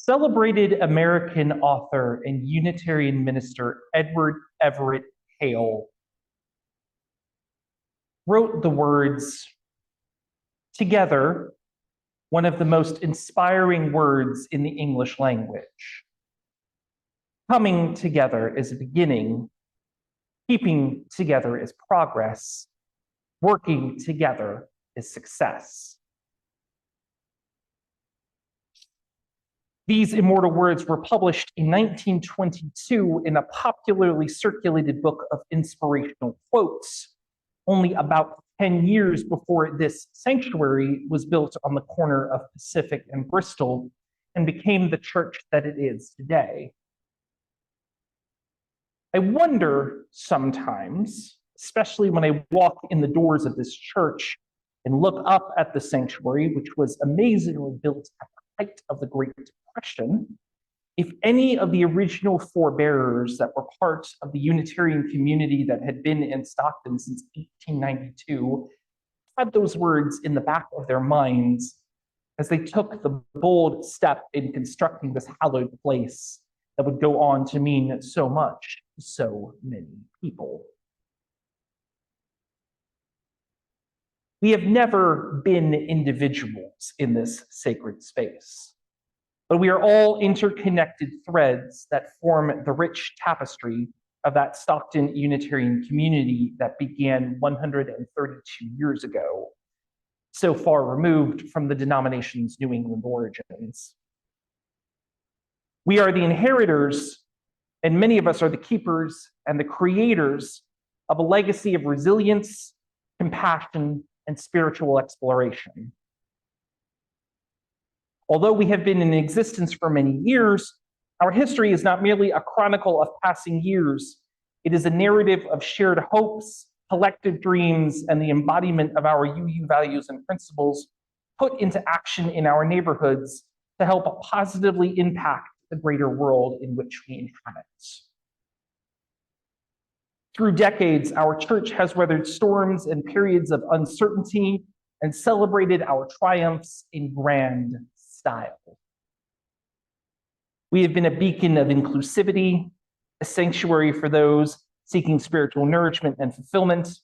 Celebrated American author and Unitarian minister Edward Everett Hale wrote the words, "Together, one of the most inspiring words in the English language. Coming together is a beginning, keeping together is progress, working together is success." These immortal words were published in 1922 in a popularly circulated book of inspirational quotes, only about 10 years before this sanctuary was built on the corner of Pacific and Bristol and became the church that it is today. I wonder sometimes, especially when I walk in the doors of this church and look up at the sanctuary, which was amazingly built at the height of the Great Depression, if any of the original forebearers that were part of the Unitarian community that had been in Stockton since 1892 had those words in the back of their minds as they took the bold step in constructing this hallowed place that would go on to mean so much to so many people. We have never been individuals in this sacred space, but we are all interconnected threads that form the rich tapestry of that Stockton Unitarian community that began 132 years ago, so far removed from the denomination's New England origins. We are the inheritors, and many of us are the keepers and the creators of a legacy of resilience, compassion, and spiritual exploration. Although we have been in existence for many years, our history is not merely a chronicle of passing years. It is a narrative of shared hopes, collective dreams, and the embodiment of our UU values and principles put into action in our neighborhoods to help positively impact the greater world in which we inhabit. Through decades, our church has weathered storms and periods of uncertainty and celebrated our triumphs in grand style. We have been a beacon of inclusivity, a sanctuary for those seeking spiritual nourishment and fulfillment,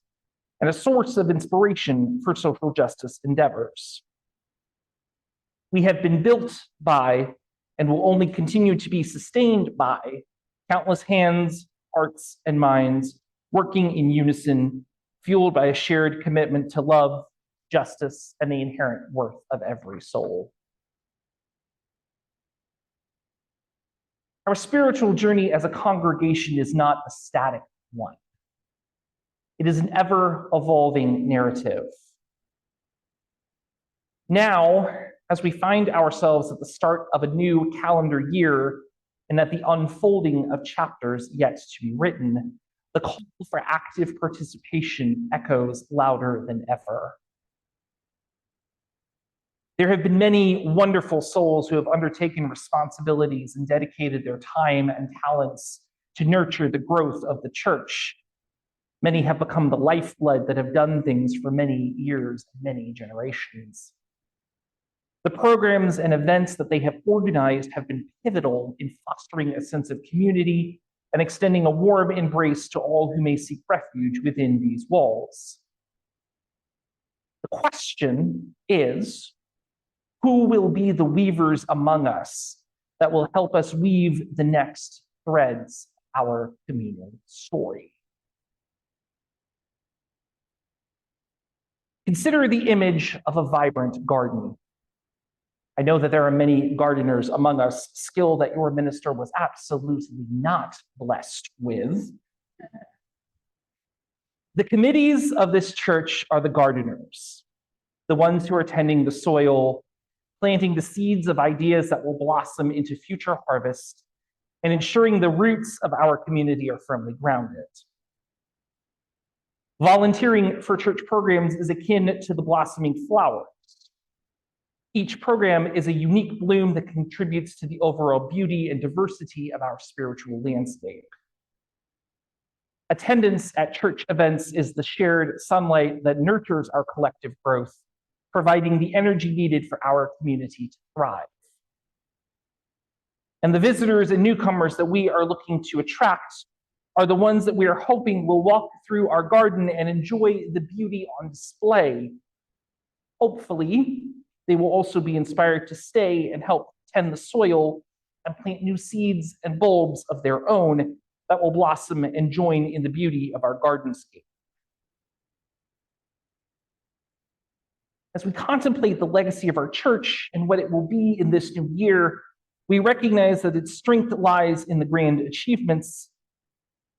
and a source of inspiration for social justice endeavors. We have been built by, and will only continue to be sustained by, countless hands, hearts, and minds working in unison, fueled by a shared commitment to love, justice, and the inherent worth of every soul. Our spiritual journey as a congregation is not a static one. It is an ever-evolving narrative. Now, as we find ourselves at the start of a new calendar year and at the unfolding of chapters yet to be written, the call for active participation echoes louder than ever. There have been many wonderful souls who have undertaken responsibilities and dedicated their time and talents to nurture the growth of the church. Many have become the lifeblood that have done things for many years and many generations. The programs and events that they have organized have been pivotal in fostering a sense of community and extending a warm embrace to all who may seek refuge within these walls. The question is, who will be the weavers among us that will help us weave the next threads of our communal story? Consider the image of a vibrant garden. I know that there are many gardeners among us, skill that your minister was absolutely not blessed with. The committees of this church are the gardeners, the ones who are tending the soil, planting the seeds of ideas that will blossom into future harvest, and ensuring the roots of our community are firmly grounded. Volunteering for church programs is akin to the blossoming flowers. Each program is a unique bloom that contributes to the overall beauty and diversity of our spiritual landscape. Attendance at church events is the shared sunlight that nurtures our collective growth, providing the energy needed for our community to thrive. And the visitors and newcomers that we are looking to attract are the ones that we are hoping will walk through our garden and enjoy the beauty on display. Hopefully, they will also be inspired to stay and help tend the soil and plant new seeds and bulbs of their own that will blossom and join in the beauty of our gardenscape. As we contemplate the legacy of our church and what it will be in this new year, we recognize that its strength lies in the grand achievements,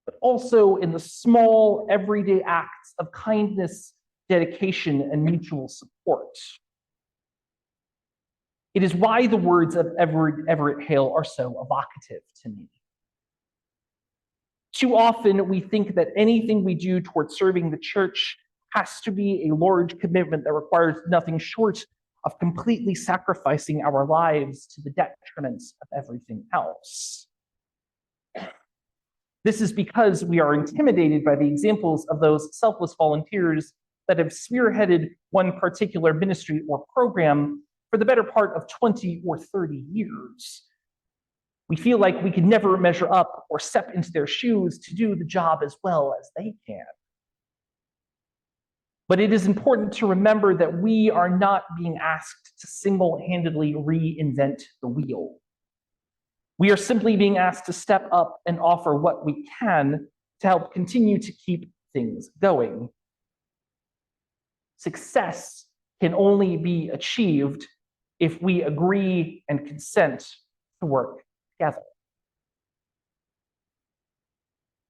but also in the small, everyday acts of kindness, dedication, and mutual support. It is why the words of Everett Hale are so evocative to me. Too often, we think that anything we do towards serving the church has to be a large commitment that requires nothing short of completely sacrificing our lives to the detriment of everything else. This is because we are intimidated by the examples of those selfless volunteers that have spearheaded one particular ministry or program for the better part of 20 or 30 years. We feel like we can never measure up or step into their shoes to do the job as well as they can. But it is important to remember that we are not being asked to single-handedly reinvent the wheel. We are simply being asked to step up and offer what we can to help continue to keep things going. Success can only be achieved if we agree and consent to work together.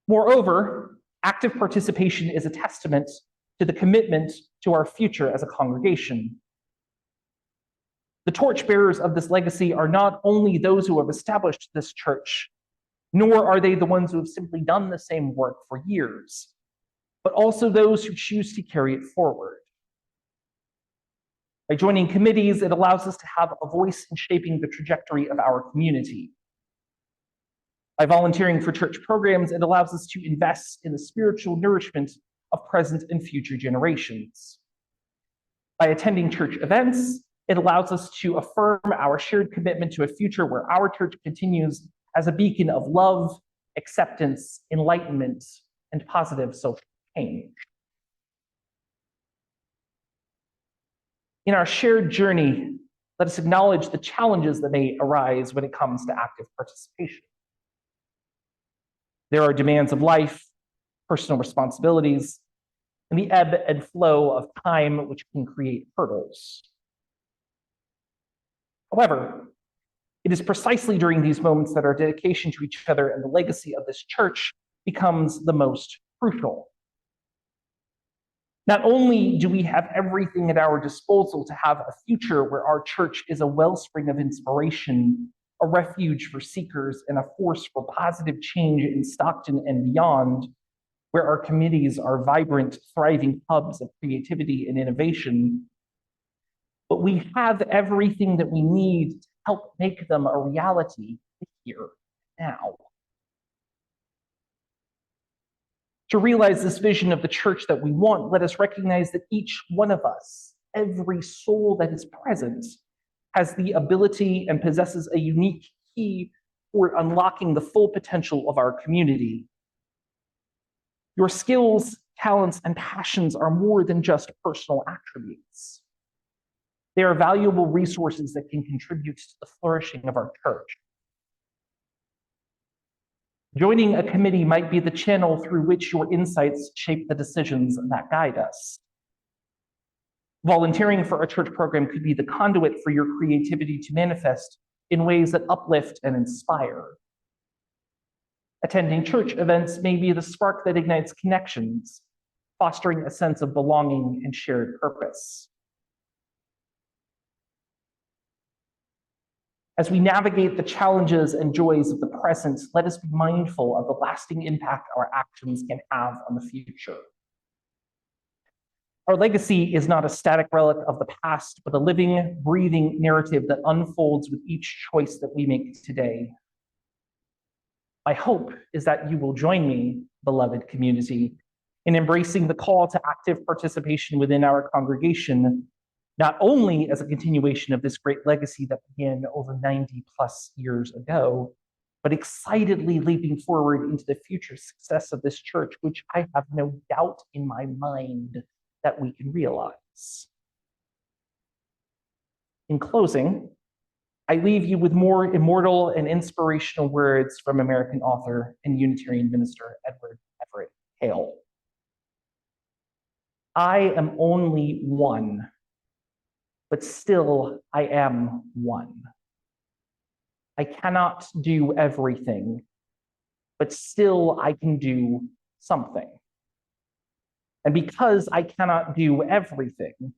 Moreover, active participation is a testament to the commitment to our future as a congregation. The torchbearers of this legacy are not only those who have established this church, nor are they the ones who have simply done the same work for years, but also those who choose to carry it forward. By joining committees, it allows us to have a voice in shaping the trajectory of our community. By volunteering for church programs, it allows us to invest in the spiritual nourishment of present and future generations. By attending church events, it allows us to affirm our shared commitment to a future where our church continues as a beacon of love, acceptance, enlightenment, and positive social change. In our shared journey, let us acknowledge the challenges that may arise when it comes to active participation. There are demands of life, personal responsibilities, and the ebb and flow of time which can create hurdles. However, it is precisely during these moments that our dedication to each other and the legacy of this church becomes the most crucial. Not only do we have everything at our disposal to have a future where our church is a wellspring of inspiration, a refuge for seekers, and a force for positive change in Stockton and beyond, where our committees are vibrant, thriving hubs of creativity and innovation, but we have everything that we need to help make them a reality here now. To realize this vision of the church that we want, let us recognize that each one of us, every soul that is present, has the ability and possesses a unique key for unlocking the full potential of our community. Your skills, talents, and passions are more than just personal attributes. They are valuable resources that can contribute to the flourishing of our church. Joining a committee might be the channel through which your insights shape the decisions that guide us. Volunteering for a church program could be the conduit for your creativity to manifest in ways that uplift and inspire. Attending church events may be the spark that ignites connections, fostering a sense of belonging and shared purpose. As we navigate the challenges and joys of the present, let us be mindful of the lasting impact our actions can have on the future. Our legacy is not a static relic of the past, but a living, breathing narrative that unfolds with each choice that we make today. My hope is that you will join me, beloved community, in embracing the call to active participation within our congregation not only as a continuation of this great legacy that began over 90 plus years ago, but excitedly leaping forward into the future success of this church, which I have no doubt in my mind that we can realize. In closing, I leave you with more immortal and inspirational words from American author and Unitarian minister Edward Everett Hale. I am only one, but still I am one. I cannot do everything, but still I can do something. And because I cannot do everything,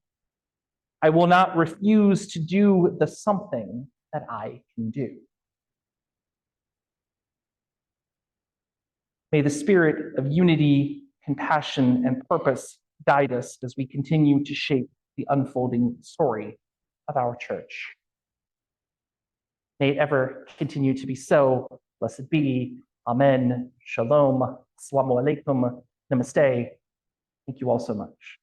I will not refuse to do the something that I can do. May the spirit of unity, compassion, and purpose guide us as we continue to shape the unfolding story of our church. May it ever continue to be so. Blessed be. Amen. Shalom. Assalamu alaikum. Namaste. Thank you all so much.